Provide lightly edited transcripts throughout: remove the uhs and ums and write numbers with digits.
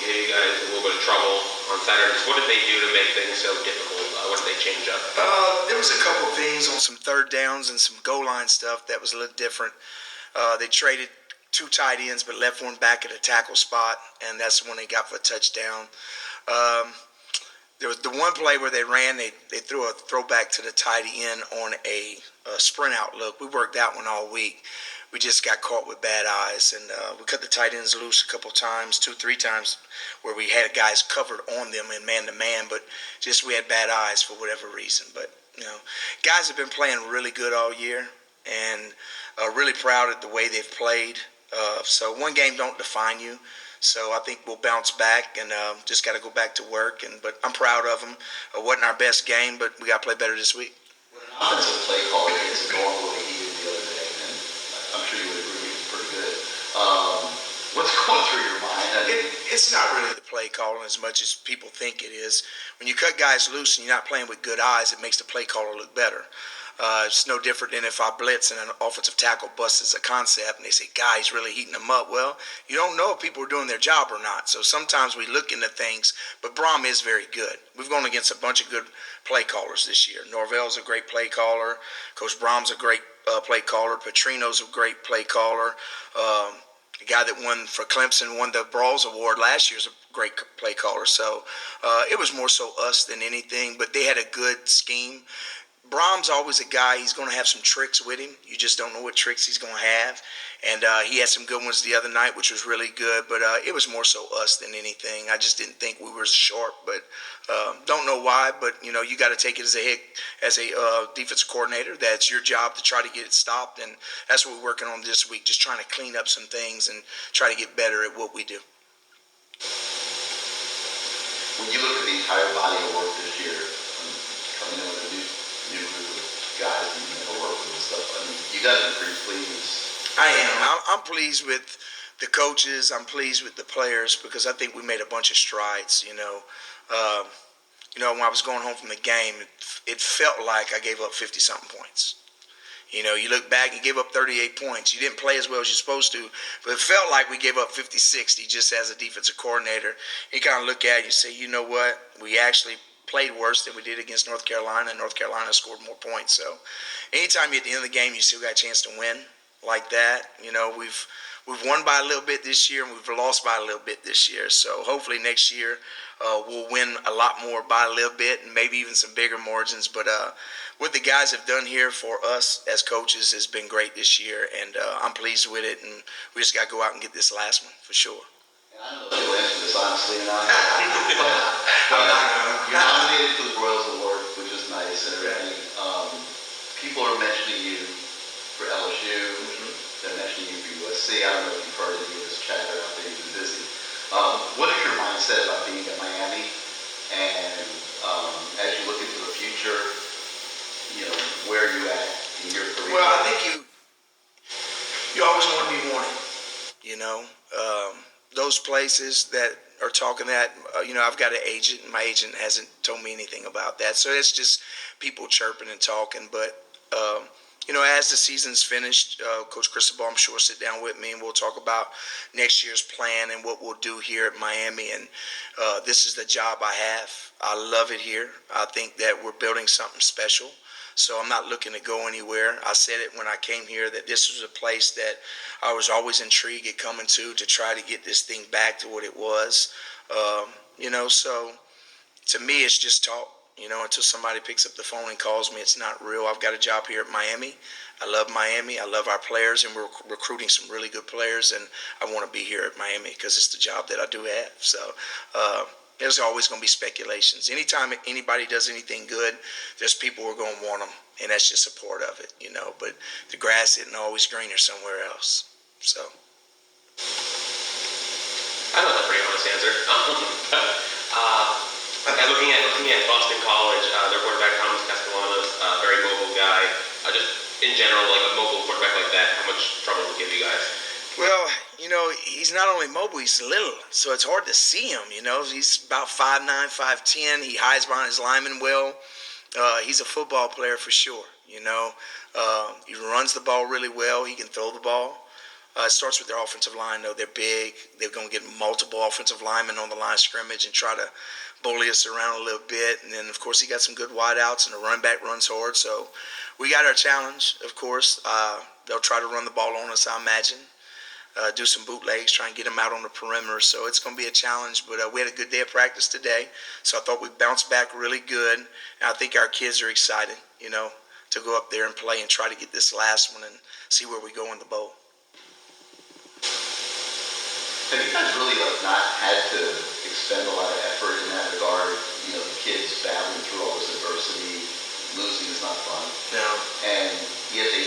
gave you guys a little bit of trouble on Saturdays. What did they do to make things so difficult? What did they change up? There was a couple things on some third downs and some goal line stuff that was a little different. They traded 2 tight ends but left one back at a tackle spot, and that's the one they got for a touchdown. There was the one play where they ran, they threw a throwback to the tight end on a sprint out look. We worked that one all week. We just got caught with bad eyes, and we cut the tight ends loose a couple times, 2-3 times, where we had guys covered on them in man-to-man, but just we had bad eyes for whatever reason. But, guys have been playing really good all year, and really proud of the way they've played. So one game don't define you. So I think we'll bounce back and just got to go back to work. But I'm proud of them. It wasn't our best game, but we got to play better this week. When an offensive play caller gets going the way he did the other day, and I'm sure you would agree it's pretty good. What's going through your mind? It's not really the play calling as much as people think it is. When you cut guys loose and you're not playing with good eyes, it makes the play caller look better. It's no different than if I blitz and an offensive tackle busts a concept and they say, "Guys, really heating them up." Well, you don't know if people are doing their job or not. So sometimes we look into things, but Brom is very good. We've gone against a bunch of good play callers this year. Norvell's a great play caller. Coach Brom's a great play caller. Petrino's a great play caller. The guy that won for Clemson, won the Brawls Award last year, is a great play caller. So it was more so us than anything, but they had a good scheme. Brom's always a guy, he's going to have some tricks with him. You just don't know what tricks he's going to have. And he had some good ones the other night, which was really good. But it was more so us than anything. I just didn't think we were sharp. But don't know why. But, you got to take it as a defensive coordinator. That's your job to try to get it stopped. And that's what we're working on this week, just trying to clean up some things and try to get better at what we do. When you look at the entire body of work this year, coming in with a new group of guys and working and stuff, you guys are pretty pleased. I am. I'm pleased with the coaches. I'm pleased with the players because I think we made a bunch of strides. When I was going home from the game, it felt like I gave up 50-something points. You look back and gave up 38 points. You didn't play as well as you're supposed to, but it felt like we gave up 50, 60 just as a defensive coordinator. You kind of look at it and you say, you know what? We actually played worse than we did against North Carolina, and North Carolina scored more points. So anytime you're at the end of the game, you still got a chance to win like that. We've won by a little bit this year, and we've lost by a little bit this year. So hopefully next year we'll win a lot more by a little bit and maybe even some bigger margins. But what the guys have done here for us as coaches has been great this year, and I'm pleased with it. And we just got to go out and get this last one for sure. I don't know if you'll answer this honestly or not, but you're nominated for the Royals Award, which is nice and everything. People are mentioning you for LSU. They're mentioning you for USC. I don't know if you've heard any of this chatter out there. You've been busy. What is your mindset about being at Miami? And as you look into the future, where are you at in your career? Well, I think you always want to be wanted. Those places that are talking that, I've got an agent, and my agent hasn't told me anything about that. So it's just people chirping and talking. But, as the season's finished, Coach Cristobal, I'm sure, will sit down with me, and we'll talk about next year's plan and what we'll do here at Miami. And this is the job I have. I love it here. I think that we're building something special. So I'm not looking to go anywhere. I said it when I came here that this was a place that I was always intrigued at coming to try to get this thing back to what it was. So to me, it's just talk. Until somebody picks up the phone and calls me, it's not real. I've got a job here at Miami. I love Miami. I love our players, and we're recruiting some really good players, and I want to be here at Miami because it's the job that I do have. So there's always going to be speculations. Anytime anybody does anything good, there's people who are going to want them, and that's just a part of it, But the grass isn't always greener somewhere else. So I know that's a pretty honest answer. Looking at Boston College, their quarterback Thomas Castellanos, very mobile guy. Just in general, like a mobile quarterback like that, how much trouble would give you guys? Well, he's not only mobile, he's little, so it's hard to see him. He's about 5'9", 5'10". He hides behind his lineman well. He's a football player for sure. He runs the ball really well. He can throw the ball. It starts with their offensive line, though. They're big. They're going to get multiple offensive linemen on the line of scrimmage and try to bully us around a little bit. And then, of course, he got some good wideouts, and the run back runs hard. So we got our challenge, of course. They'll try to run the ball on us, I imagine. Do some bootlegs, try and get them out on the perimeter. So it's going to be a challenge. But we had a good day of practice today. So I thought we bounced back really good. And I think our kids are excited, to go up there and play and try to get this last one and see where we go in the bowl. Have you guys really not had to expend a lot of effort in that regard? The kids battling through all this adversity, losing is not fun. No. And yet they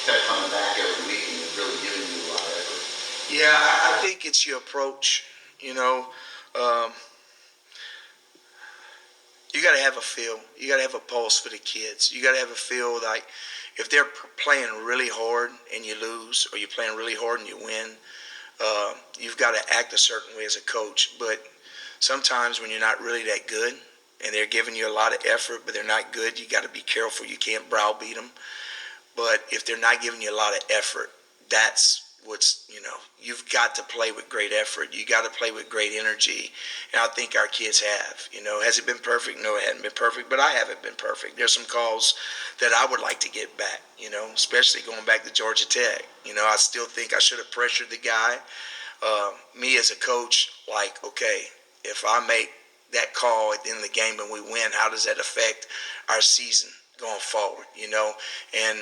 kept coming back every week and it's really giving you a lot of effort. Yeah, I think it's your approach. You got to have a feel. You got to have a pulse for the kids. You got to have a feel like if they're playing really hard and you lose, or you're playing really hard and you win, you've got to act a certain way as a coach. But sometimes when you're not really that good and they're giving you a lot of effort but they're not good, you got to be careful. You can't browbeat them. But if they're not giving you a lot of effort, that's what's, you've got to play with great effort. You got to play with great energy. And I think our kids have. Has it been perfect? No, it hasn't been perfect, but I haven't been perfect. There's some calls that I would like to get back, especially going back to Georgia Tech. I still think I should have pressured the guy. Me as a coach, okay, if I make that call at the end of the game and we win, how does that affect our season going forward, And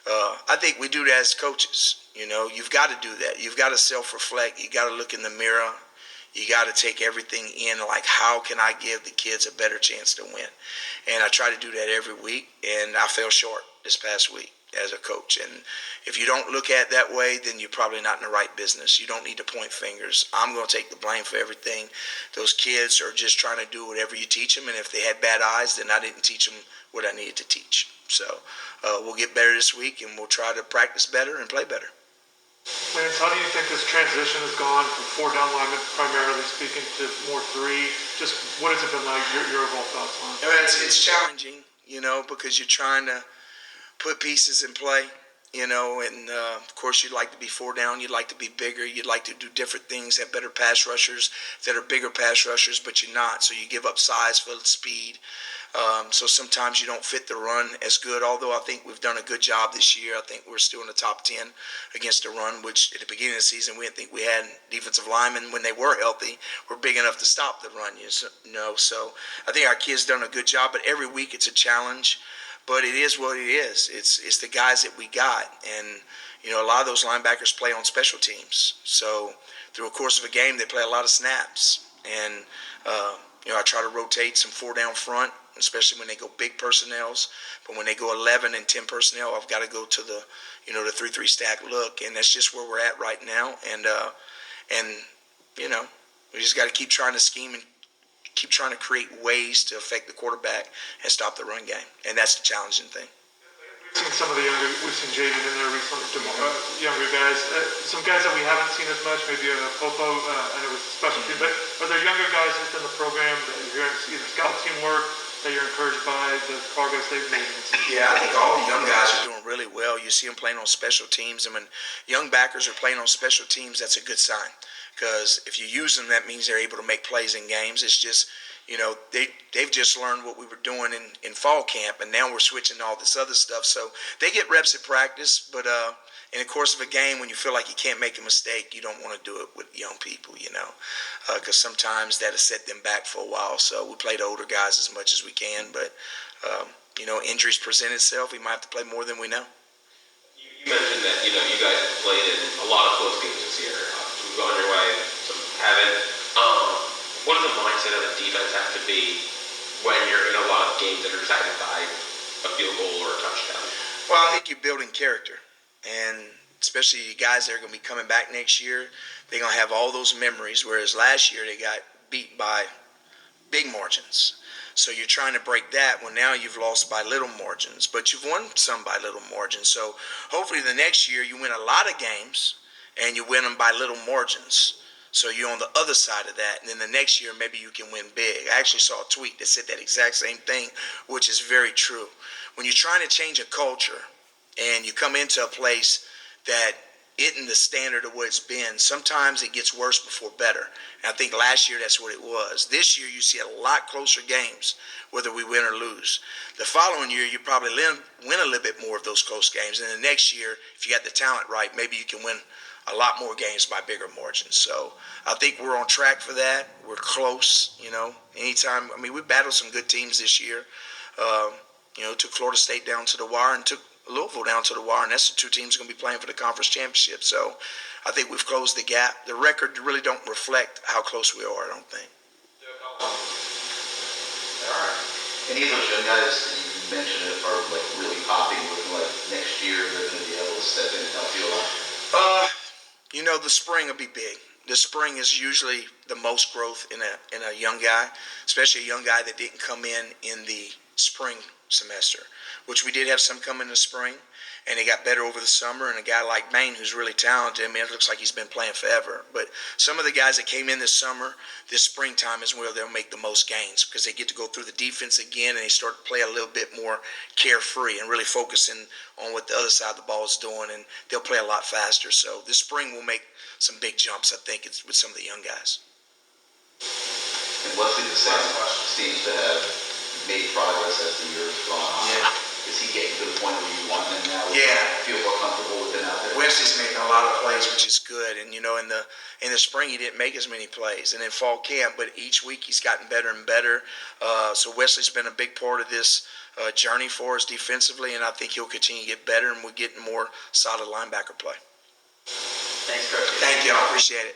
I think we do that as coaches. You've got to do that. You've got to self-reflect. You got to look in the mirror. You got to take everything in, like, how can I give the kids a better chance to win? And I try to do that every week, and I fell short this past week as a coach. And if you don't look at it that way, then you're probably not in the right business. You don't need to point fingers. I'm going to take the blame for everything. Those kids are just trying to do whatever you teach them, and if they had bad eyes, then I didn't teach them what I needed to teach. So we'll get better this week, and we'll try to practice better and play better. Lance, how do you think this transition has gone from 4 down linemen, primarily speaking, to more 3? Just what has it been like? Your overall thoughts on it? It's challenging, because you're trying to put pieces in play, and of course you'd like to be 4 down, you'd like to be bigger, you'd like to do different things, have better pass rushers that are bigger pass rushers, but you're not, so you give up size for speed. So sometimes you don't fit the run as good, although I think we've done a good job this year. I think we're still in the top 10 against the run, which at the beginning of the season we didn't think we had defensive linemen when they were healthy were big enough to stop the run. So I think our kids done a good job, but every week it's a challenge. But it is what it is. It's the guys that we got, and a lot of those linebackers play on special teams. So through the course of a game, they play a lot of snaps, and I try to rotate some 4 down front, especially when they go big personnels. But when they go 11 and 10 personnel, I've got to go to the 3-3 stack look, and that's just where we're at right now. And we just got to keep trying to scheme and keep trying to create ways to affect the quarterback and stop the run game, and that's the challenging thing. We've seen some of the we've seen Jaden in there recently, younger guys. Some guys that we haven't seen as much, maybe Popo, and it was special team. But are there younger guys within the program that you're going to see the scout team work that you're encouraged by the progress they've made? Yeah, I think all the young guys are doing really well. You see them playing on special teams. I mean, young backers are playing on special teams. That's a good sign, because if you use them, that means they're able to make plays in games. It's just, they've just learned what we were doing in fall camp, and now we're switching to all this other stuff. So they get reps at practice, but in the course of a game, when you feel like you can't make a mistake, you don't want to do it with young people, because sometimes that'll set them back for a while. So we play the older guys as much as we can, but injuries present itself. We might have to play more than we know. You mentioned that you guys have played in a lot of close games this year. Some gone your way, some haven't. What does the mindset of the defense have to be when you're in a lot of games that are decided by a field goal or a touchdown? Well, I think you're building character, and especially you guys that are going to be coming back next year, they're going to have all those memories, whereas last year they got beat by big margins. So you're trying to break that. Well, now you've lost by little margins, but you've won some by little margins. So hopefully the next year you win a lot of games and you win them by little margins. So you're on the other side of that, and then the next year maybe you can win big. I actually saw a tweet that said that exact same thing, which is very true. When you're trying to change a culture and you come into a place that isn't the standard of what it's been. Sometimes it gets worse before better. And I think last year that's what it was. This year you see a lot closer games, whether we win or lose. The following year you probably win a little bit more of those close games. And the next year, if you got the talent right, maybe you can win a lot more games by bigger margins. So I think we're on track for that. We're close, anytime. I mean, we battled some good teams this year. Took Florida State down to the wire and took Louisville down to the wire, and that's the two teams going to be playing for the conference championship. So I think we've closed the gap. The record really don't reflect how close we are, I don't think. All right. Any of those young guys that you mentioned are like really popping, looking like next year they're going to be able to step in and help you a lot? The spring will be big. The spring is usually the most growth in a young guy, especially a young guy that didn't come in the spring semester, which we did have some come in the spring, and they got better over the summer. And a guy like Maine, who's really talented, I mean, it looks like he's been playing forever. But some of the guys that came in this summer, this springtime is where they'll make the most gains because they get to go through the defense again, and they start to play a little bit more carefree and really focusing on what the other side of the ball is doing, and they'll play a lot faster. So this spring will make some big jumps, I think, with some of the young guys. And Wesley the same seems to have made progress as the years gone on. Yeah. Is he getting to the point where you want him now? Yeah. Feel more comfortable with him out there? Wesley's making a lot of plays, which is good. And in the spring he didn't make as many plays, and in fall camp, but each week he's gotten better and better. So Wesley's been a big part of this journey for us defensively, and I think he'll continue to get better, and we're getting more solid linebacker play. Thanks, Coach. Thank you. I appreciate it.